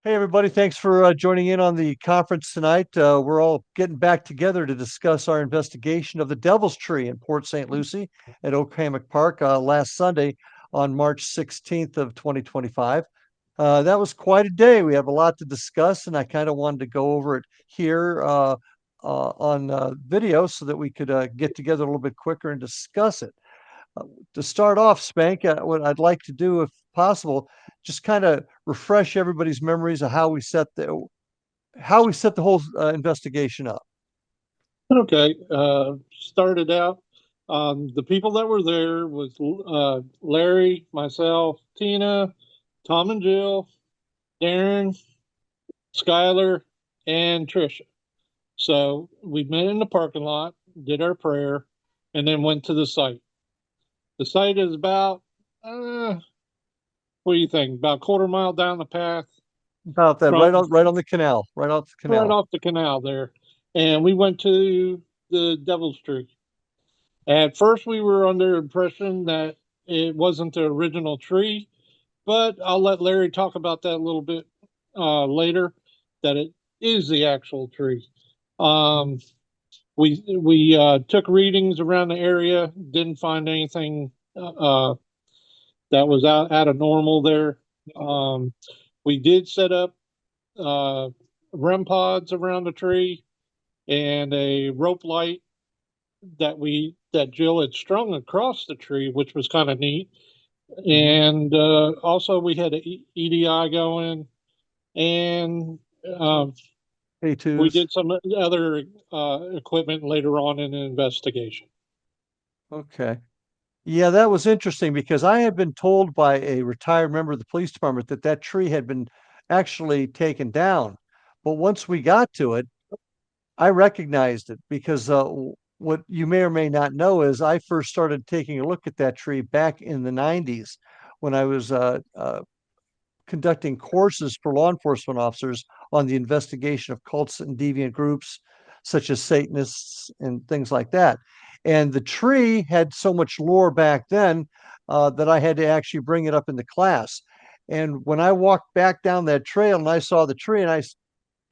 Hey, everybody. Thanks for joining in on the conference tonight. We're all getting back together to discuss our investigation of the Devil's Tree in Port St. Lucie at Oak Hammock Park last Sunday on March 16th of 2025. That was quite a day. We have a lot to discuss, and I kind of wanted to go over it here on video so that we could get together a little bit quicker and discuss it. Uh, to start off, Spank, what I'd like to do, if possible, just kind of refresh everybody's memories of how we set the whole investigation up. Okay, started out. The people that were there was Larry, myself, Tina, Tom and Jill, Darren, Skylar, and Trisha. So we met in the parking lot, did our prayer, and then went to the site. The site is about, what do you think? About a quarter mile down the path About that, from right on the canal, right off the right canal. off the canal there. And we went to the Devil's Tree. At first, we were under the impression that it wasn't the original tree, but I'll let Larry talk about that a little bit later. That it is the actual tree. Um, we took readings around the area, didn't find anything that was out of normal there. Um, we did set up REM pods around the tree and a rope light that Jill had strung across the tree, which was kind of neat. Mhm. And also we had a EDI going, and uh, we A2s. did some other equipment later on in the investigation. Okay. Yeah, that was interesting because I had been told by a retired member of the police department that that tree had been actually taken down. But once we got to it, I recognized it because what you may or may not know is I first started taking a look at that tree back in the 90s when I was conducting courses for law enforcement officers on the investigation of cults and deviant groups, such as Satanists and things like that. And the tree had so much lore back then that I had to actually bring it up in the class. And when I walked back down that trail and I saw the tree,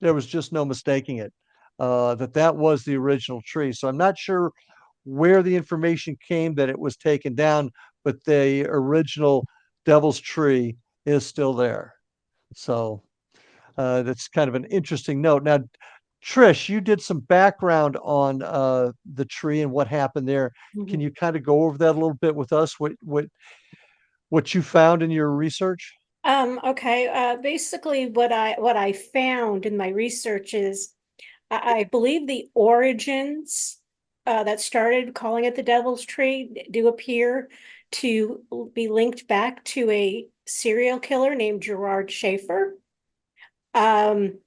there was just no mistaking it, that was the original tree. So I'm not sure where the information came that it was taken down, but the original Devil's Tree is still there. So that's kind of an interesting note. Now, Trish, you did some background on the tree and what happened there. Can Mhm. you kind of go over that a little bit with us? What you found in your research? Okay. Basically, what I found in my research is I believe the origins that started calling it the Devil's Tree do appear to be linked back to a serial killer named Gerard Schaefer. Um,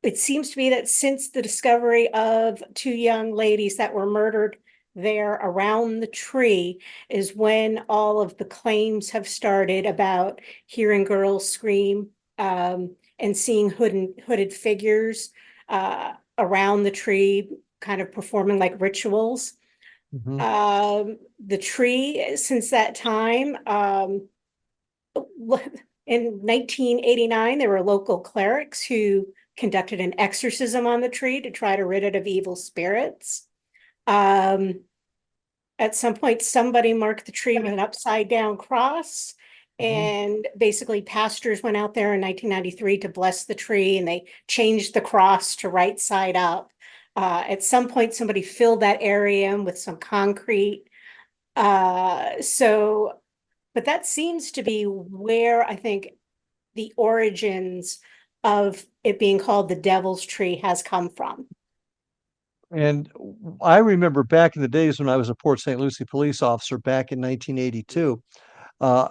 it seems to be that since the discovery of two young ladies that were murdered there around the tree is when all of the claims have started about hearing girls scream and seeing hooded figures around the tree, kind of performing like rituals. Hmm. The tree, since that time, in 1989, there were local clerics who conducted an exorcism on the tree to try to rid it of evil spirits. Um, at some point, somebody marked the tree with an upside down cross. Hmm. And basically, pastors went out there in 1993 to bless the tree and they changed the cross to right side up. At some point, somebody filled that area in with some concrete. So but that seems to be where I think the origins of it being called the Devil's Tree has come from. And I remember back in the days when I was a Port St. Lucie police officer back in 1982,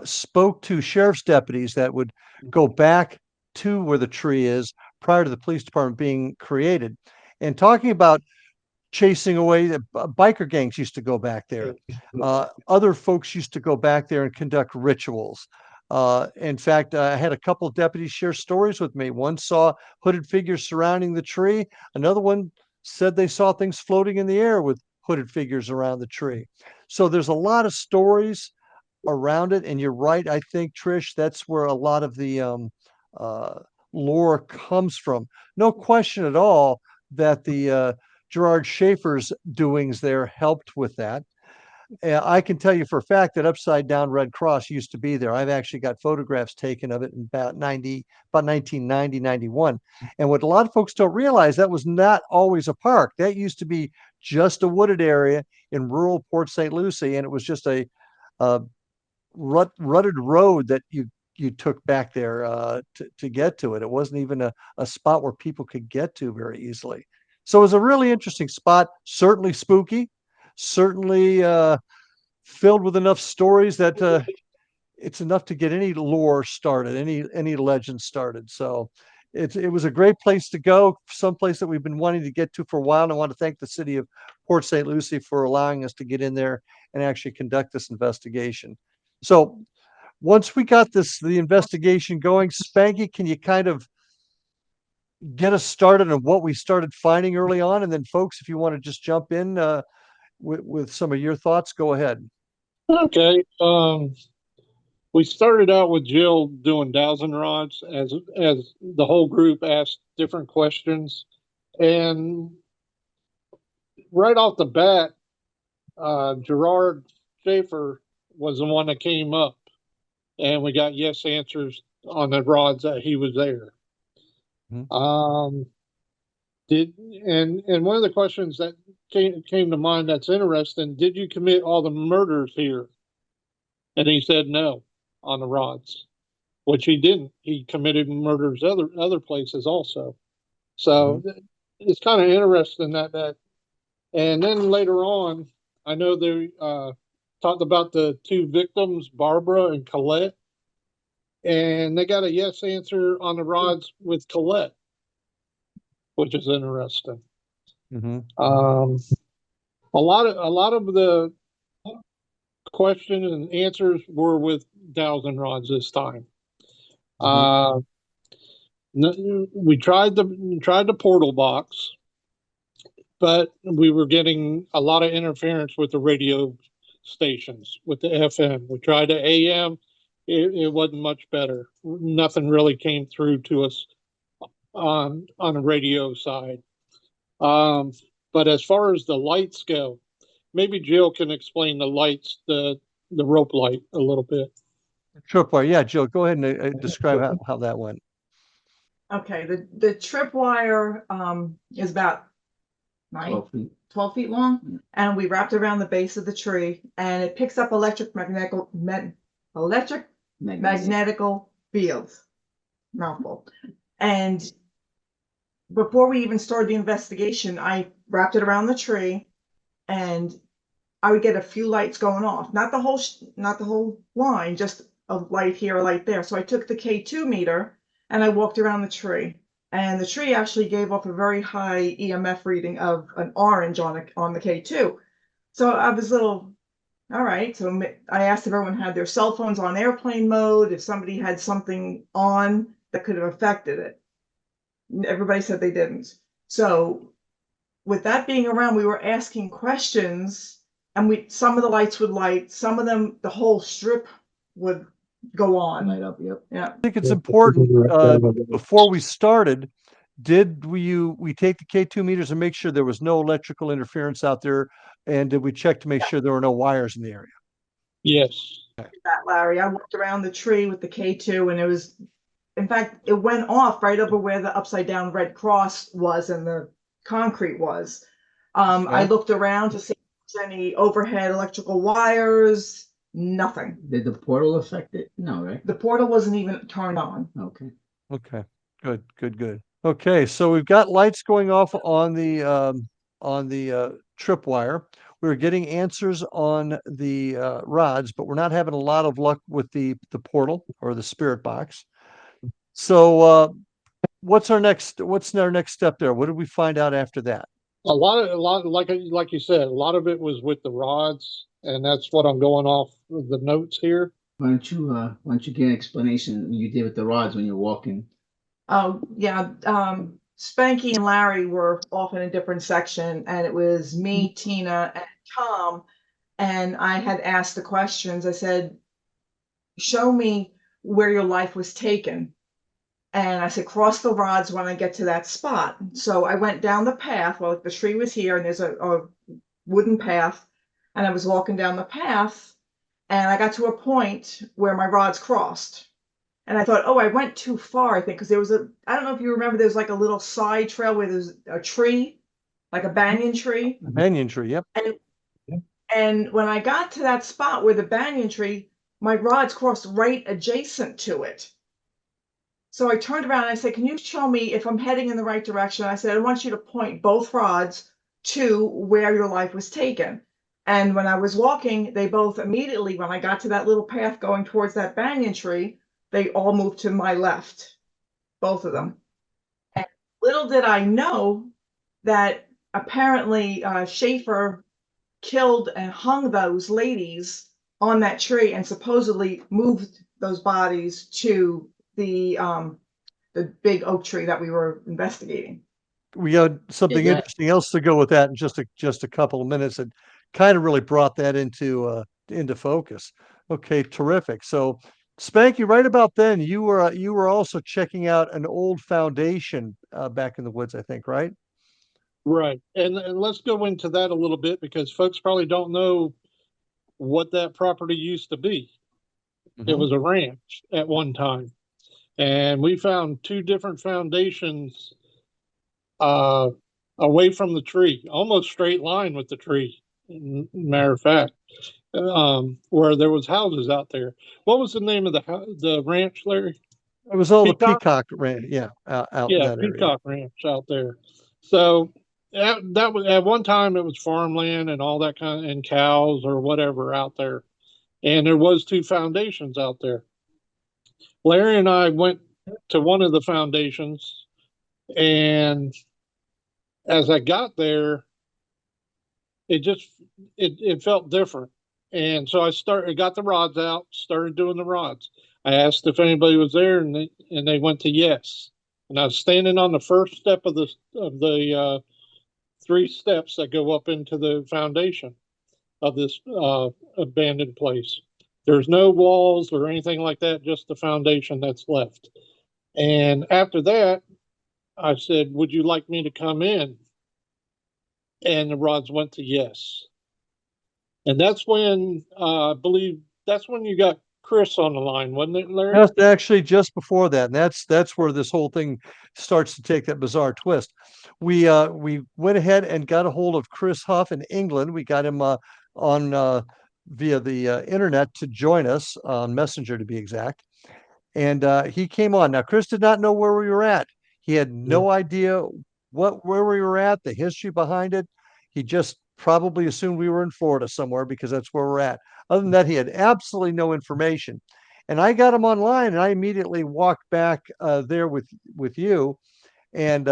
spoke to sheriff's deputies that would go back to where the tree is prior to the police department being created, and talking about chasing away the biker gangs used to go back there. Other folks used to go back there and conduct rituals. In fact, I had a couple of deputies share stories with me. One saw hooded figures surrounding the tree. Another one said they saw things floating in the air with hooded figures around the tree. So there's a lot of stories around it. And you're right. I think, Trish, that's where a lot of the lore comes from. No question at all that the Gerard Schaefer's doings there helped with that. I can tell you for a fact that Upside Down Red Cross used to be there. I've actually got photographs taken of it in about 1990, 91. And what a lot of folks don't realize, that was not always a park. That used to be just a wooded area in rural Port St. Lucie, and it was just a rutted road that you took back there to get to it. It wasn't even a spot where people could get to very easily. So it was a really interesting spot, certainly spooky, certainly filled with enough stories that it's enough to get any lore started, any legend started. So it was a great place to go, someplace that we've been wanting to get to for a while. And I want to thank the city of Port St. Lucie for allowing us to get in there and actually conduct this investigation. So once we got the investigation going, Spanky, can you kind of get us started on what we started finding early on? And then folks, if you want to just jump in with some of your thoughts, go ahead. Okay. We started out with Jill doing dowsing rods as the whole group asked different questions, and right off the bat, Gerard Schaefer was the one that came up, and we got yes answers on the rods that he was there. Mhm. And one of the questions that came to mind that's interesting: did you commit all the murders here? And he said no on the rods, which he didn't. He committed murders other places also. So it's kind of interesting that. And then later on, I know they talked about the two victims, Barbara and Colette, and they got a yes answer on the rods with Colette, which is interesting. Mm-hmm. A lot of the questions and answers were with dowsing rods this time. We tried the portal box, but we were getting a lot of interference with the radio stations, with the FM. We tried the AM, it wasn't much better. Nothing really came through to us on the radio side. But as far as the lights go, maybe Jill can explain the lights, the rope light a little bit. Tripwire. Yeah, Jill, go ahead and describe how that went. Okay, the tripwire is about 12 feet long, and we wrapped around the base of the tree, and it picks up electromagnetical fields. Mouthful. And before we even started the investigation, I wrapped it around the tree, and I would get a few lights going off, not the whole line, just a light here, a light there. So I took the K2 meter and I walked around the tree, and the tree actually gave off a very high EMF reading of an orange on the K2. So I was all right. So I asked if everyone had their cell phones on airplane mode, if somebody had something on that could have affected it. Everybody said they didn't. So with that being around, we were asking questions, and some of the lights would light, some of them, the whole strip would go on. Light up, yep. Yeah. I think it's important before we started, did we take the K2 meters and make sure there was no electrical interference out there? And did we check to make sure there were no wires in the area? Yes. That, Larry, I walked around the tree with the K2, and it was, in fact, it went off right over where the upside down Red Cross was and the concrete was. I looked around to see if there was any overhead electrical wires. Nothing. Did the portal affect it? No, right? The portal wasn't even turned on. Okay. Okay, good. Okay, so we've got lights going off on the tripwire. We're getting answers on the rods, but we're not having a lot of luck with the portal or the spirit box. So what's our next step there? What did we find out after that? A lot, like you said, a lot of it was with the rods, and that's what I'm going off of the notes here. Why don't you get an explanation you did with the rods when you're walking? Oh, yeah. Spanky and Larry were off in a different section, and it was me, Tina, and Tom. And I had asked the questions. I said, show me where your life was taken. And I said, cross the rods when I get to that spot. So I went down the path. Well, the tree was here and there's a wooden path. And I was walking down the path and I got to a point where my rods crossed. And I thought, oh, I went too far, I think, because there was I don't know if you remember, there's like a little side trail where there's a tree, like a banyan tree. The banyan tree, yep. And when I got to that spot where the banyan tree, my rods crossed right adjacent to it. So I turned around and I said, can you show me if I'm heading in the right direction? I said, I want you to point both rods to where your life was taken. And when I was walking, they both immediately, when I got to that little path going towards that banyan tree, they all moved to my left, both of them. And little did I know that apparently Schaefer killed and hung those ladies on that tree and supposedly moved those bodies to the big oak tree that we were investigating. We got something that- interesting else to go with that in just a couple of minutes, and kind of really brought that into focus. Okay, terrific. So, Spanky, right about then, you were also checking out an old foundation back in the woods, I think, right? Right. And let's go into that a little bit because folks probably don't know what that property used to be. It Mhm. was a ranch at one time. And we found two different foundations uh, away from the tree, almost straight line with the tree. Matter of fact, where there was houses out there. What was the name of the ranch, Larry? It was all the Peacock. peacock ran, yeah, out in Yeah, that area. Peacock Ranch out there. So that was at one time it was farmland and all that kind of, and cows or whatever out there. And there was two foundations out there. Larry and I went to one of the foundations, and as I got there, it just it felt different. And so I got the rods out, started doing the rods. I asked if anybody was there, and they went to yes. And I was standing on the first step of the three steps that go up into the foundation of this abandoned place. There's no walls or anything like that, just the foundation that's left. And after that, I said, would you like me to come in? And the rods went to yes. And that's when I believe that's when you got Chris on the line, wasn't it, Larry? That's actually just before that, and that's where this whole thing starts to take that bizarre twist. We went ahead and got a hold of Chris Huff in England. We got him on via the internet to join us on Messenger, to be exact. And he came on. Now, Chris did not know where we were at. He had no idea where we were at, the history behind it. He just probably assumed we were in Florida somewhere because that's where we're at. Other than that, he had absolutely no information. And I got him online, and I immediately walked back there with you, and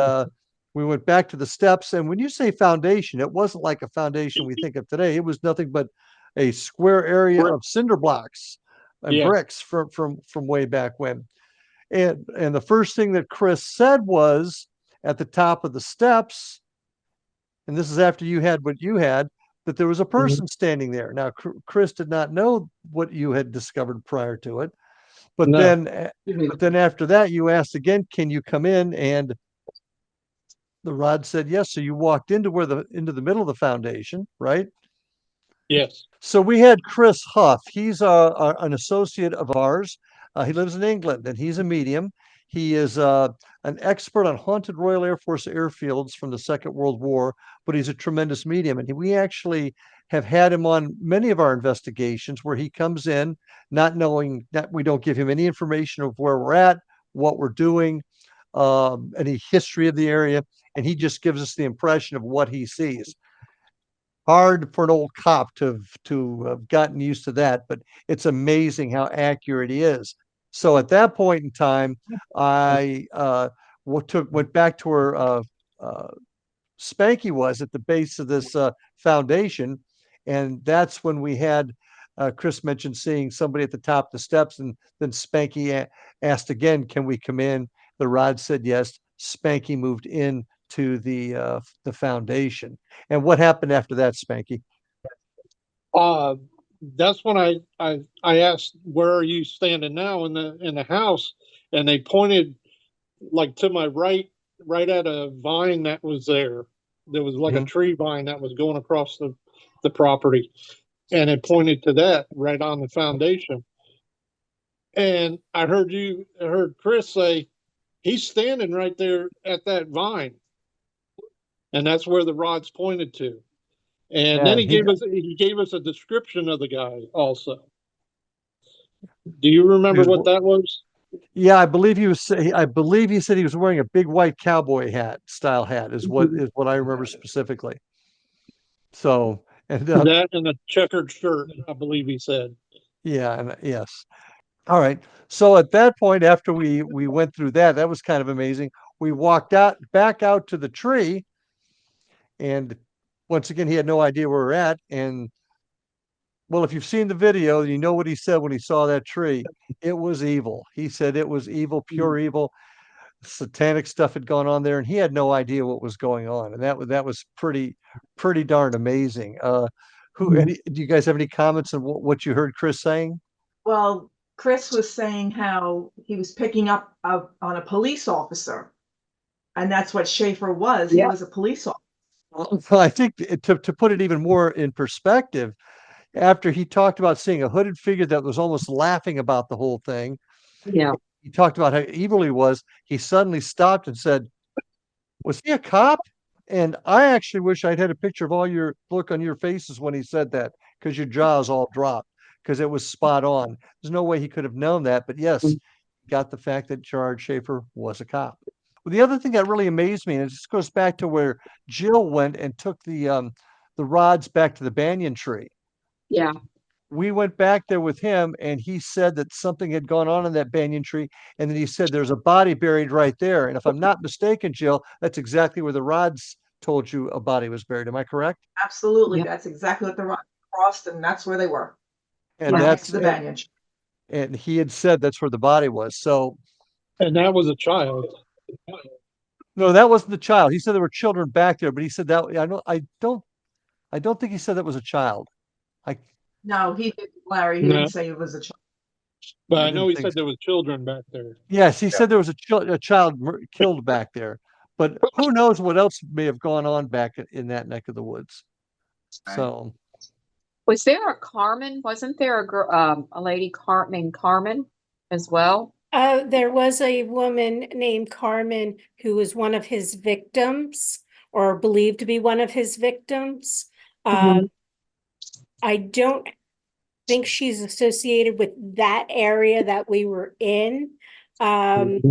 we went back to the steps. And when you say foundation, it wasn't like a foundation we think of today. It was nothing but a square area of cinder blocks and Yeah. bricks from way back when. And the first thing that Chris said was at the top of the steps, and this is after you had what you had, that there was a person standing there. Now, Chris did not know what you had discovered prior to it, but No. then after that, you asked again, "Can you come in?" And the rod said yes. So you walked into into the middle of the foundation, right? Yes. So we had Chris Huff. He's an associate of ours. He lives in England, and he's a medium. He is an expert on haunted Royal Air Force airfields from the Second World War, but he's a tremendous medium. And we actually have had him on many of our investigations where he comes in not knowing that we don't give him any information of where we're at, what we're doing, any history of the area, and he just gives us the impression of what he sees. Hard for an old cop to have gotten used to that, but it's amazing how accurate he is. So at that point in time, I went back to where Spanky was at the base of this foundation, and that's when we had Chris mentioned seeing somebody at the top of the steps, and then Spanky asked again, "Can we come in?" The rod said yes. Spanky moved in to the foundation. And what happened after that, Spanky? Uh, that's when I asked, where are you standing now in the house? And they pointed like to my right, right at a vine that was there. There was like a Mhm. tree vine that was going across the property, and it pointed to that right on the foundation. And I heard Chris say he's standing right there at that vine, and that's where the rods pointed to. And Yeah, then and he he gave us a description of the guy also. Do you he remember was what that was? yeah, I believe he said he was wearing a big white cowboy hat style hat is what I remember specifically. So, and That and a checkered shirt, I believe he said. yeah, and yes. All right. So at that point, after we went through that, that was kind of amazing. We walked out back out to the tree, and once again, he had no idea where we're at. And well, if you've seen the video, you know what he said when he saw that tree. It was evil. He said it was evil, pure evil. Satanic stuff had gone on there, and he had no idea what was going on. And that was pretty darn amazing. Do you guys have any comments on what you heard Chris saying? Well, Chris was saying how he was picking up on a police officer, and that's what Schaefer was. He Yeah. was a police officer. Well, I think to put it even more in perspective, after he talked about seeing a hooded figure that was almost laughing about the whole thing, Yeah. he talked about how evil he was. He suddenly stopped and said, "Was he a cop?" And I actually wish I'd had a picture of all your look on your faces when he said that, because your jaws all dropped, because it was spot on. There's no way he could have known that, but yes, got the fact that Gerard Schaefer was a cop. Well, the other thing that really amazed me, and it just goes back to where Jill went and took the rods back to the banyan tree. Yeah. We went back there with him, and he said that something had gone on in that banyan tree, and then he said there's a body buried right there. And if I'm not mistaken, Jill, that's exactly where the rods told you a body was buried. Am I correct? Absolutely, Yeah. that's exactly what the rock crossed, and that's where they were, And right Yeah. next that's to the banyan tree. and he had said that's where the body was. So And that was a child. no, that wasn't the child. He said there were children back there, but he said that I don't think he said that was a child. I No, he didn't, Larry. He didn't No, say it was a child. but I I know didn't he think said so. there was children back there. Yes, he Yeah. said there was a child killed back there, but who knows what else may have gone on back in that neck of the woods. Right. So Was there a Carmen? Wasn't there a lady named Carmen as well? There was a woman named Carmen who was one of his victims, or believed to be one of his victims. I don't think she's associated with that area that we were in. But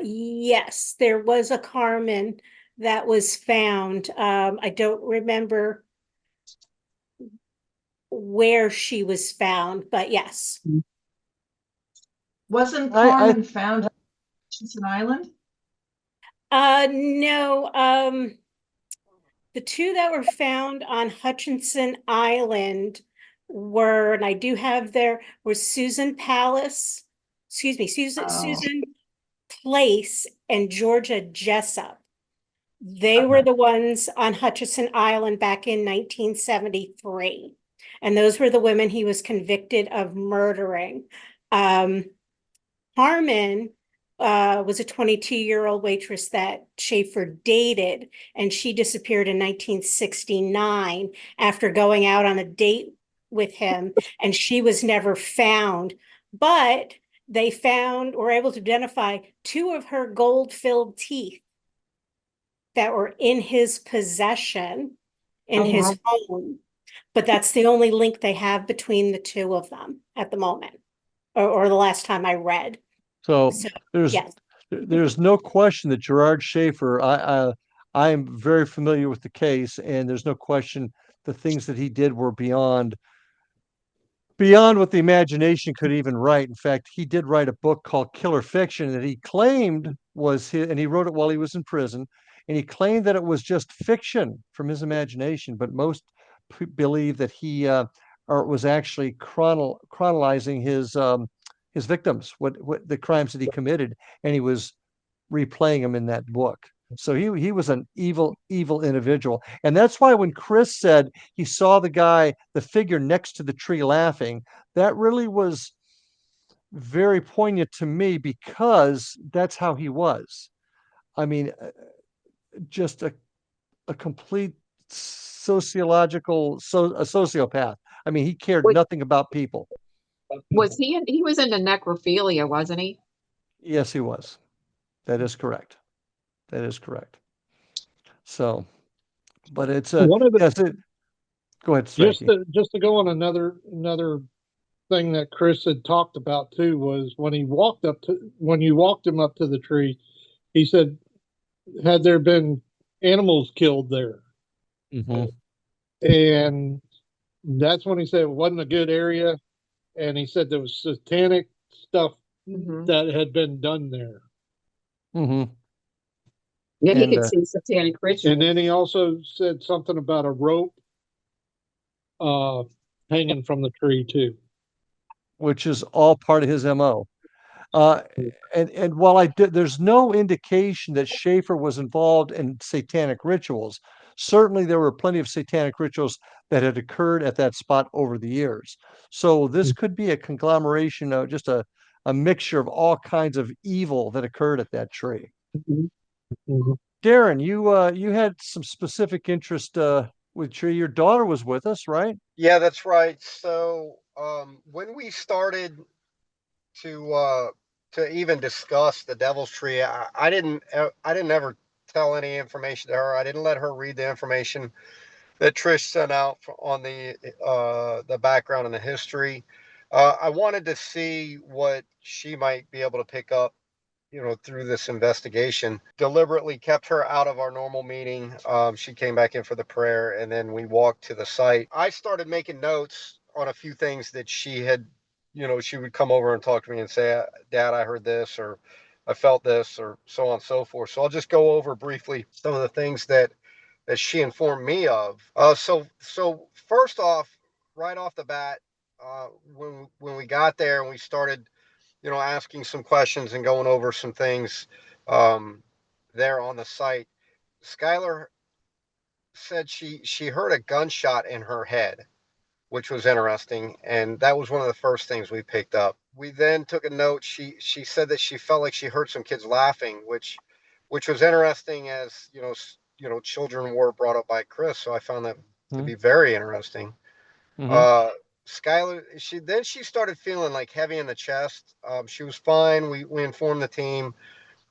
yes, there was a Carmen that was found. I don't remember where she was found, but yes. Wasn't I Carmen found on Hutchinson Island? No, the two that were found on Hutchinson Island were, and I do have there, was Susan Palace, excuse me, Oh, Susan Place and Georgia Jessup. They were okay. the ones on Hutchinson Island back in 1973. And those were the women he was convicted of murdering. Harmon was a 22-year-old waitress that Schaefer dated, and she disappeared in 1969 after going out on a date with him, and she was never found. But they were able to identify two of her gold-filled teeth that were in his possession in Oh, his wow. home. But that's the only link they have between the two of them at the moment, or the last time I read. so So, there's yes. there's no question that Gerard Schaefer. I am very familiar with the case, and there's no question the things that he did were beyond what the imagination could even write. In fact, he did write a book called Killer Fiction that he claimed was his, and he wrote it while he was in prison. And he claimed that it was just fiction from his imagination, but most believe that he or was actually chronologizing his victims, what the crimes that he committed, and he was replaying them in that book. So he was an evil individual. And that's why when Chris said he saw the figure next to the tree laughing, that really was very poignant to me because that's how he was. I mean, just a complete a sociopath. I mean, he cared Was, nothing about people. was he in, he was into necrophilia, wasn't he? Yes, he was. That is correct. That is correct. So, but it's a One of the yes. Go ahead, Frankie. just to go on another thing that Chris had talked about too was when you walked him up to the tree, he said, "Had there been animals killed there?" Mm-hmm. And that's when he said it wasn't a good area, and he said there was satanic stuff Mm-hmm. that had been done there. Mm-hmm. Yeah, he And could see satanic And rituals. then he also said something about a rope uh, hanging from the tree too. which is all part of his MO. Uh, and while there's no indication that Schaefer was involved in satanic rituals. Certainly, there were plenty of satanic rituals that had occurred at that spot over the years. So this could be a conglomeration of just a mixture of all kinds of evil that occurred at that tree. Mhm. Mhm. Darren, you had some specific interest with tree. Your daughter was with us, right? Yeah, that's right. So, when we started to uh, to even discuss the Devil's Tree, I didn't ever tell any information to her. I didn't let her read the information that Trish sent out on the background and the history. I wanted to see what she might be able to pick up, through this investigation. Deliberately kept her out of our normal meeting. She came back in for the prayer, and then we walked to the site. I started making notes on a few things that she had, she would come over and talk to me and say, "Dad, I heard this," or "I felt this," or so on and so forth. So I'll just go over briefly some of the things that she informed me of. So first off, right off the bat, when we got there and we started, asking some questions and going over some things, um, there on the site, Skylar said she heard a gunshot in her head, which was interesting, and that was one of the first things we picked up. We then took a note. She said that she felt like she heard some kids laughing, which was interesting, as children were brought up by Chris, so I found that to Mm-hmm. be very interesting. Mm-hmm. Uh, Skylar, she started feeling like heavy in the chest. She was fine. We informed the team,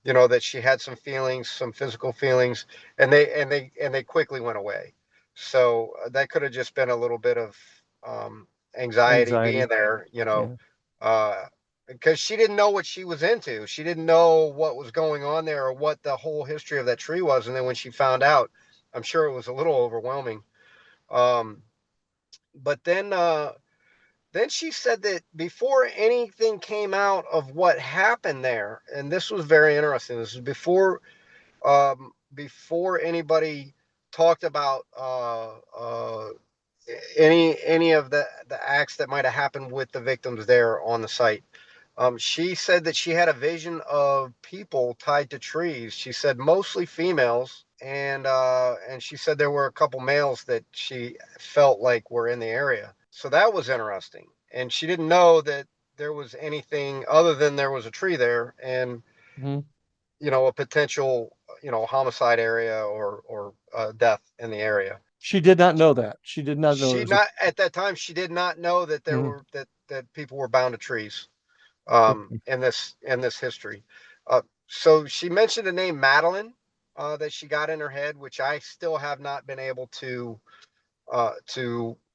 that she had some feelings, some physical feelings, and they quickly went away. So that could have just been a little bit of anxiety being Anxiety. there, Yeah. uh, because she didn't know what she was into. She didn't know what was going on there or what the whole history of that tree was. And then when she found out, I'm sure it was a little overwhelming. Um, but then she said that before anything came out of what happened there, and this was very interesting. This is before anybody talked about any of the acts that might have happened with the victims there on the site. She said that she had a vision of people tied to trees. She said mostly females, and she said there were a couple males that she felt like were in the area. So that was interesting. And she didn't know that there was anything other than there was a tree there, and Mm-hmm. a potential homicide area or death in the area. She did not know that. She did not know there She was a. not At that time, she did not know that there Mhm. were that people were bound to trees, Okay. in this history. So she mentioned the name Madeline, that she got in her head, which I still have not been able to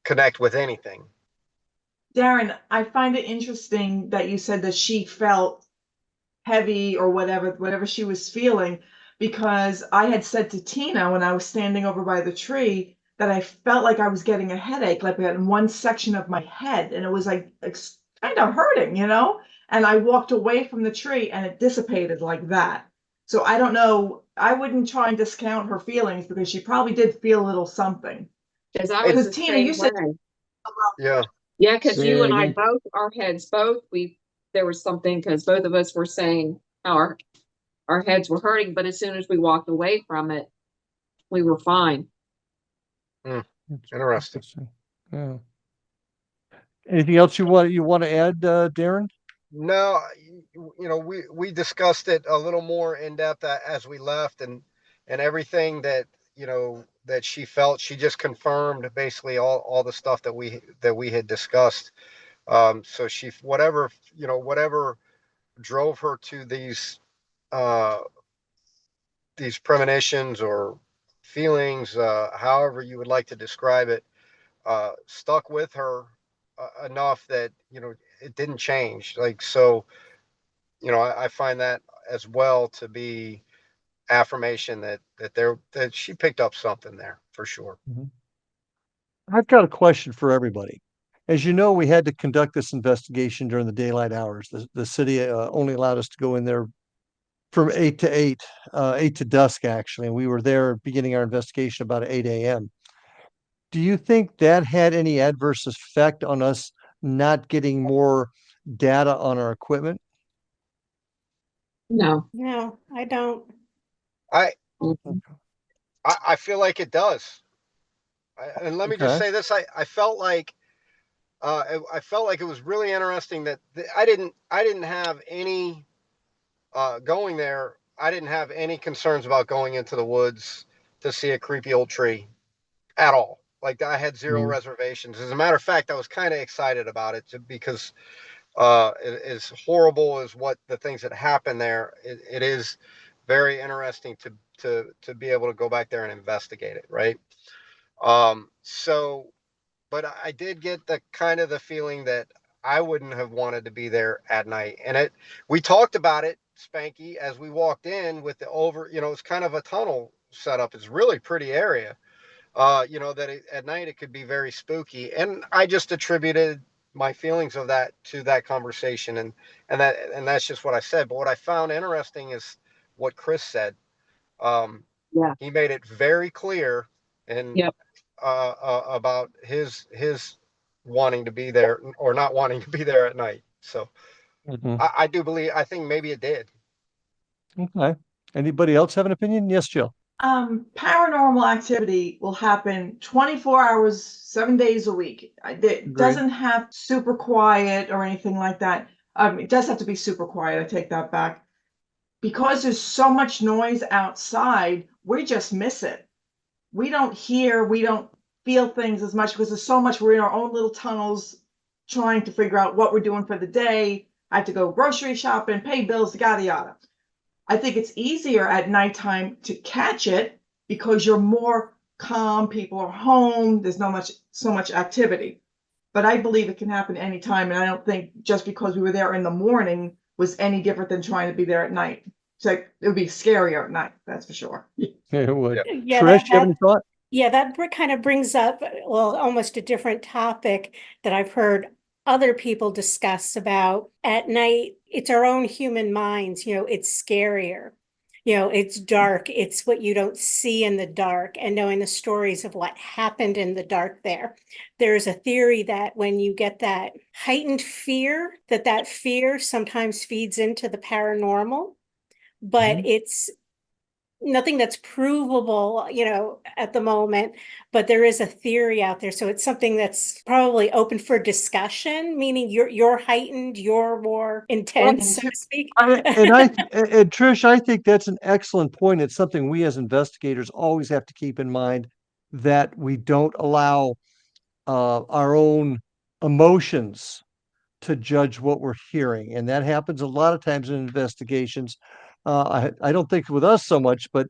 connect with anything. Darren, I find it interesting that you said that she felt heavy or whatever she was feeling, because I had said to Tina when I was standing over by the tree that I felt like I was getting a headache, like in one section of my head, and it was like kind of hurting, And I walked away from the tree and it dissipated like that. So I don't know. I wouldn't try and discount her feelings because she probably did feel a little something. Because I was It, Because the Tina, you same said way. yeah. Yeah, because Say you that and I again. both, our heads both, there was something because both of us were saying how our heads were hurting, but as soon as we walked away from it, we were fine. That's Interesting. interesting. Yeah. Anything else you want to add, Darren? No, we discussed it a little more in depth as we left, and everything that that she felt. She just confirmed basically all the stuff that we had discussed. So she whatever drove her to uh, these premonitions or feelings, however you would like to describe it, stuck with her enough that it didn't change. Like so, I find that as well to be affirmation that she picked up something there for sure. Mhm. I've got a question for everybody. As you know, we had to conduct this investigation during the daylight hours. The city only allowed us to go in there from 8 to 8, 8 to dusk, actually. And we were there beginning our investigation about 8 a.m. Do you think that had any adverse effect on us not getting more data on our equipment? No. No, I don't. I Mhm. I feel like it does. And let me just Okay. say this: I felt like I felt like it was really interesting that I didn't have any going there. I didn't have any concerns about going into the woods to see a creepy old tree at all. Like I had zero Mhm. reservations. As a matter of fact, I was kind of excited about it because as horrible as what the things that happen there, it is very interesting to be able to go back there and investigate it, right? So, but I did get the kind of the feeling that I wouldn't have wanted to be there at night, and we talked about it, Spanky, as we walked in with the over, it's kind of a tunnel setup. It's really pretty area, that at night it could be very spooky. And I just attributed my feelings of that to that conversation, and that's just what I said. But what I found interesting is what Chris said. Um, Yeah. he made it very clear and Yep. about his wanting to be there or not wanting to be there at night. So Mhm. I do believe. I think maybe it did. Okay. Anybody else have an opinion? Yes, Jill. Paranormal activity will happen 24 hours, 7 days a week. It Agreed. doesn't have super quiet or anything like that. It does have to be super quiet. I take that back. Because there's so much noise outside, we just miss it. We don't hear, we don't feel things as much because there's so much. We're in our own little tunnels trying to figure out what we're doing for the day. I have to go grocery shopping, pay bills, yada yada. I think it's easier at nighttime to catch it because you're more calm, people are home, there's not much so much activity. But I believe it can happen anytime, and I don't think just because we were there in the morning was any different than trying to be there at night. It's like it would be scarier at night, that's for sure. It would. Yeah. Yeah, Trish, you have any thought? yeah, that kind of brings up, well, almost a different topic that I've heard other people discuss about at night. It's our own human minds, it's scarier. It's dark. It's what you don't see in the dark, and knowing the stories of what happened in the dark there. There's a theory that when you get that heightened fear, that fear sometimes feeds into the paranormal, but Mhm. it's nothing that's provable, at the moment, but there is a theory out there. So it's something that's probably open for discussion, meaning you're heightened, you're more Well, intense, so to speak. and Trish, I think that's an excellent point. It's something we as investigators always have to keep in mind that we don't allow our own emotions to judge what we're hearing. And that happens a lot of times in investigations. I don't think with us so much, but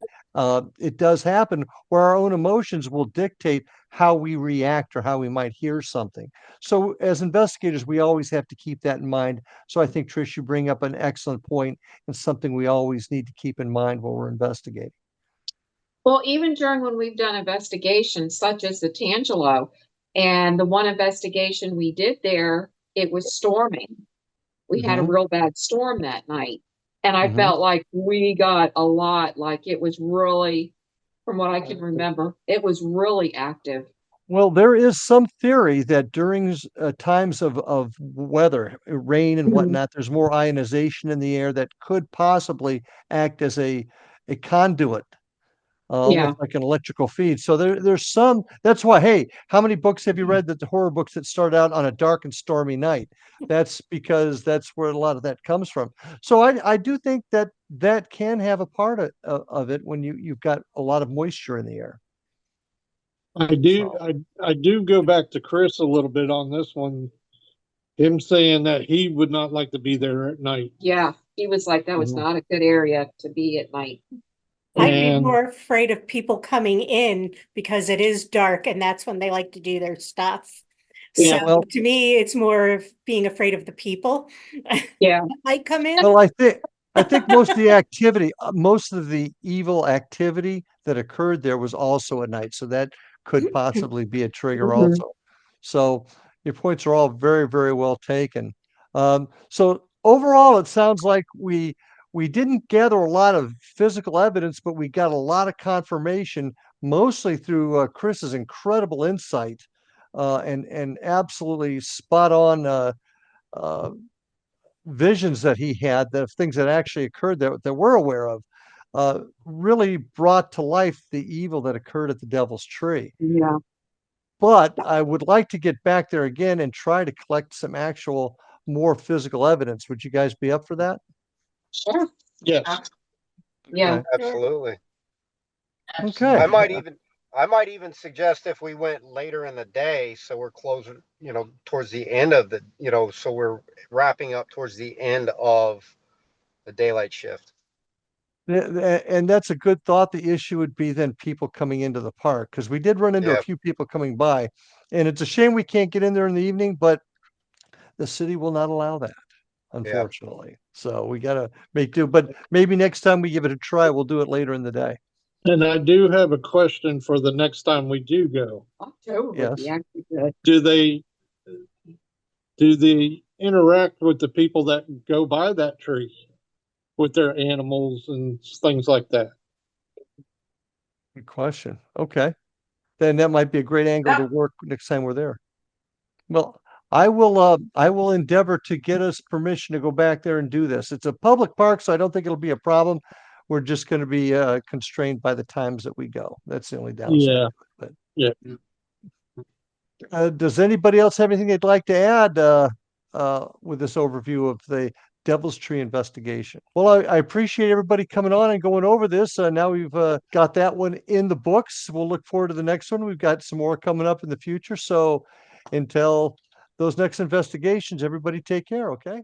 it does happen where our own emotions will dictate how we react or how we might hear something. So, as investigators, we always have to keep that in mind. So, I think, Trish, you bring up an excellent point and something we always need to keep in mind while we're investigating. Well, even during when we've done investigations, such as the Tangelo, and the one investigation we did there, it was storming. We had a Hmm. real bad storm that night. And I Hmm. felt like we got a lot, like it was really, from what I can remember, it was really active. Well, there is some theory that during times of weather, rain and Mhm. whatnot, there's more ionization in the air that could possibly act as a conduit Yeah. almost like an electrical feed. So there's some, that's why, hey, how many books have you read that the horror books that start out on a dark and stormy night? That's because that's where a lot of that comes from. So I do think that that can have a part of it when you've got a lot of moisture in the air. I do, So, I do go back to Chris a little bit on this one. Him saying that he would not like to be there at night. Yeah. He was like, that was Mhm. not a good area to be at night. I'd be And more afraid of people coming in because it is dark and that's when they like to do their stuff. Yeah. So well, to me, it's more of being afraid of the people Yeah. that might come in. well, I think most of the activity, most of the evil activity that occurred there was also at night. So that could possibly be a trigger Mhm. also. So your points are all very, very well taken. So overall, it sounds like we didn't gather a lot of physical evidence, but we got a lot of confirmation, mostly through Chris's incredible insight and absolutely spot on uh, visions that he had, the things that actually occurred that we're aware of, really brought to life the evil that occurred at the Devil's Tree. Yeah. But I would like to get back there again and try to collect some actual more physical evidence. Would you guys be up for that? Sure. yes, Yeah. Okay. Absolutely. Okay. I Absolutely. might even I might even suggest if we went later in the day, so we're closer, towards the end of so we're wrapping up towards the end of the daylight shift. And that's a good thought. The issue would be then people coming into the park because we did run into a Yeah, few people coming by, and it's a shame we can't get in there in the evening, but the city will not allow that, yeah. unfortunately. So we gotta make do. But maybe next time we give it a try, we'll do it later in the day. and I do have a question for the next time we do go. October would be Yes. actually good. Do they interact with the people that go by that tree with their animals and things like that? Good question. Okay. Then that might be a great angle to That, work next time we're there. Well, I will endeavor to get us permission to go back there and do this. It's a public park, so I don't think it'll be a problem. We're just going to be constrained by the times that we go. That's the only downside. Yeah, But yeah. does anybody else have anything they'd like to add with this overview of the Devil's Tree investigation? Well, I appreciate everybody coming on and going over this. Now we've got that one in the books. We'll look forward to the next one. We've got some more coming up in the future. So until those next investigations, everybody take care, okay?